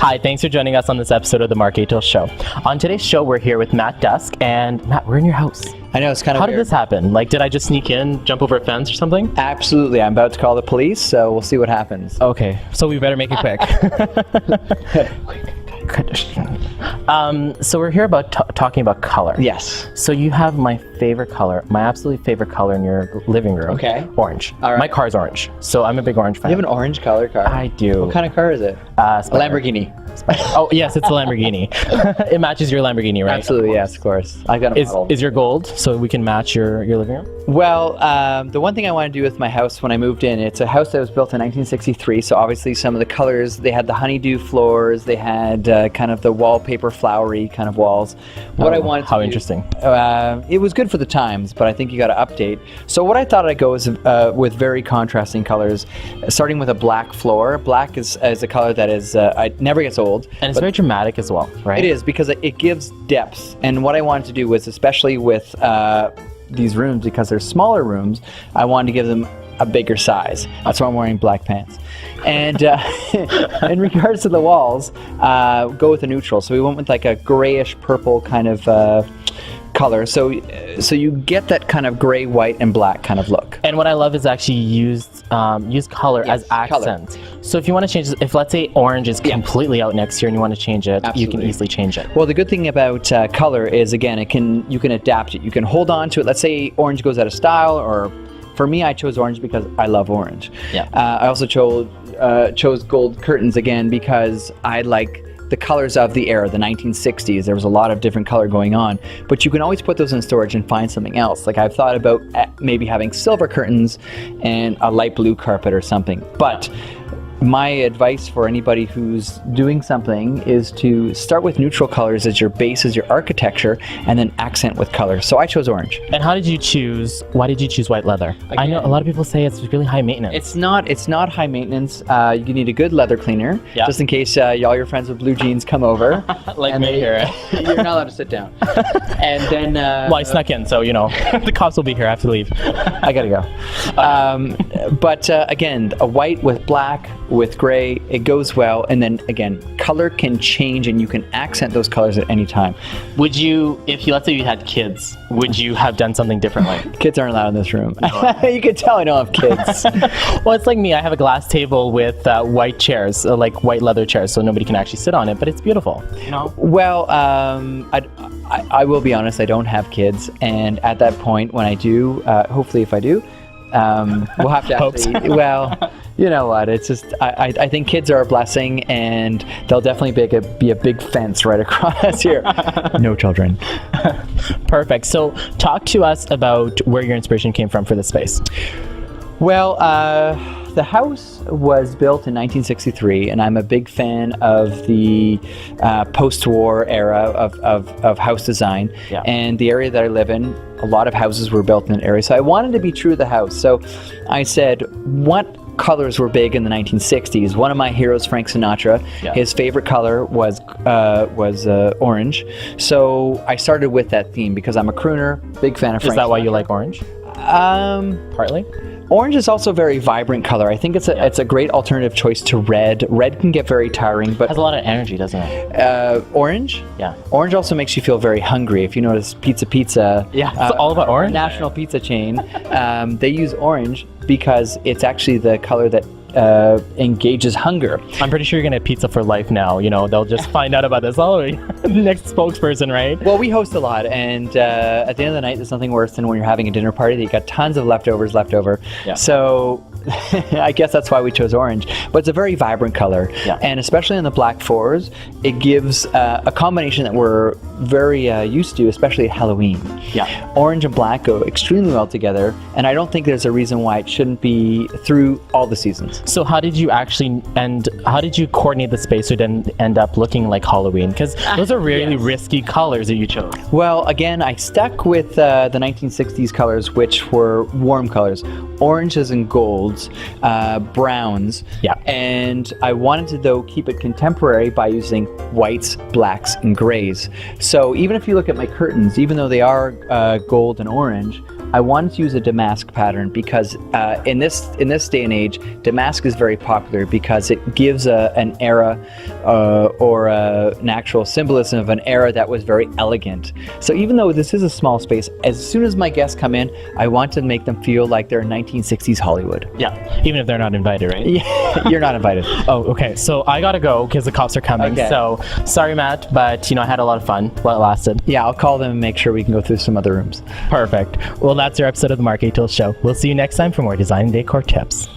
Hi, thanks for joining us on this episode of the Marc Show. On today's show, we're here with Matt Dusk, and Matt, we're in your house. I know, it's kind of How weird. did this happen? Like, did I just sneak in, jump over a fence or something? Absolutely. I'm about to call the police, so we'll see what happens. Okay, so we better make it quick. So we're here about talking about color. Yes. So you have my favorite color, my absolute favorite color in your living room. Okay. Orange. All right. My car's orange, so I'm a big orange fan. You have an orange color car? I do. What kind of car is it? A Lamborghini. Oh, yes, it's a Lamborghini. It matches your Lamborghini, right? Absolutely, yes, of course. I got a model. Is your gold, so we can match your living room? Well, the one thing I want to do with my house when I moved in, it's a house that was built in 1963, so obviously some of the colors, they had the honeydew floors, they had kind of the wallpaper flowery kind of walls. What I wanted to How do, interesting. It was good for the times, but I think you got to update. So what I thought I'd go is with very contrasting colors, starting with a black floor. Black is a color that is it never gets old. And it's very dramatic as well, right? It is, because it gives depth. And what I wanted to do was, especially with these rooms, because they're smaller rooms, I wanted to give them a bigger size. That's why I'm wearing black pants. And in regards to the walls, go with a neutral. So we went with like a grayish purple kind of color. So you get that kind of gray, white, and black kind of look. And what I love is actually use color as accents. So if you want to change, if let's say orange is completely out next year and you want to change it, you can easily change it. Well, the good thing about color is, again, you can adapt it. You can hold on to it. Let's say orange goes out of style, or for me, I chose orange because I love orange. Yeah. I also chose gold curtains again because I like the colors of the era, the 1960s. There was a lot of different color going on, but you can always put those in storage and find something else. Like, I've thought about maybe having silver curtains and a light blue carpet or something. But my advice for anybody who's doing something is to start with neutral colors as your base, as your architecture, and then accent with color. So I chose orange. And why did you choose white leather? Again, I know a lot of people say it's really high maintenance. It's not high maintenance. You need a good leather cleaner, just in case all your friends with blue jeans come over. Like me here. You're not allowed to sit down. And then well, I snuck in, so the cops will be here. I have to leave. I gotta go. But again, a white with black, with gray, it goes well. And then again, color can change and you can accent those colors at any time. Would you, let's say you had kids, would you have done something differently? Kids aren't allowed in this room. You can tell I don't have kids. Well, it's like me. I have a glass table with white chairs, like white leather chairs, so nobody can actually sit on it, but it's beautiful. Well, I will be honest, I don't have kids. And at that point, when I do, hopefully if I do, we'll have to actually, well, you know what, it's just, I think kids are a blessing, and they'll definitely be a big fence right across here. No children. Perfect. So talk to us about where your inspiration came from for this space. Well, the house was built in 1963, and I'm a big fan of the post-war era of house design. Yeah. And the area that I live in, a lot of houses were built in that area. So I wanted to be true to the house. So I said, what colors were big in the 1960s? One of my heroes, Frank Sinatra, his favorite color was orange. So I started with that theme because I'm a crooner, big fan of Frank Sinatra. Is that why you like orange? Partly. Orange is also a very vibrant color. I think it's a great alternative choice to red. Red can get very tiring, but it has a lot of energy, doesn't it? Orange? Yeah. Orange also makes you feel very hungry. If you notice Pizza. Yeah, it's all about orange. National pizza chain. They use orange because it's actually the color that engages hunger. I'm pretty sure you're gonna have pizza for life now. They'll just find out about this. Oh, next spokesperson, right? Well, we host a lot, and at the end of the night, there's nothing worse than when you're having a dinner party that you got tons of leftovers left over. Yeah. So I guess that's why we chose orange. But it's a very vibrant color, and especially in the black floors, it gives a combination that we're very used to, especially at Halloween. Yeah. Orange and black go extremely well together, and I don't think there's a reason why it shouldn't be through all the seasons. So how did you coordinate the space so it didn't end up looking like Halloween? Because those are really risky colors that you chose. Well, again, I stuck with the 1960s colors, which were warm colors. Oranges and golds, browns. Yeah. And I wanted to, though, keep it contemporary by using whites, blacks, and grays. So even if you look at my curtains, even though they are gold and orange, I wanted to use a damask pattern because in this day and age, damask is very popular because it gives an era or an actual symbolism of an era that was very elegant. So even though this is a small space, as soon as my guests come in, I want to make them feel like they're in 1960s Hollywood. Yeah, even if they're not invited, right? Yeah, you're not invited. Oh, okay. So I gotta go because the cops are coming. Okay. So sorry, Matt, but I had a lot of fun while it lasted. Yeah, I'll call them and make sure we can go through some other rooms. Perfect. Well, that's our episode of the Marc Atiyolil Show. We'll see you next time for more design and decor tips.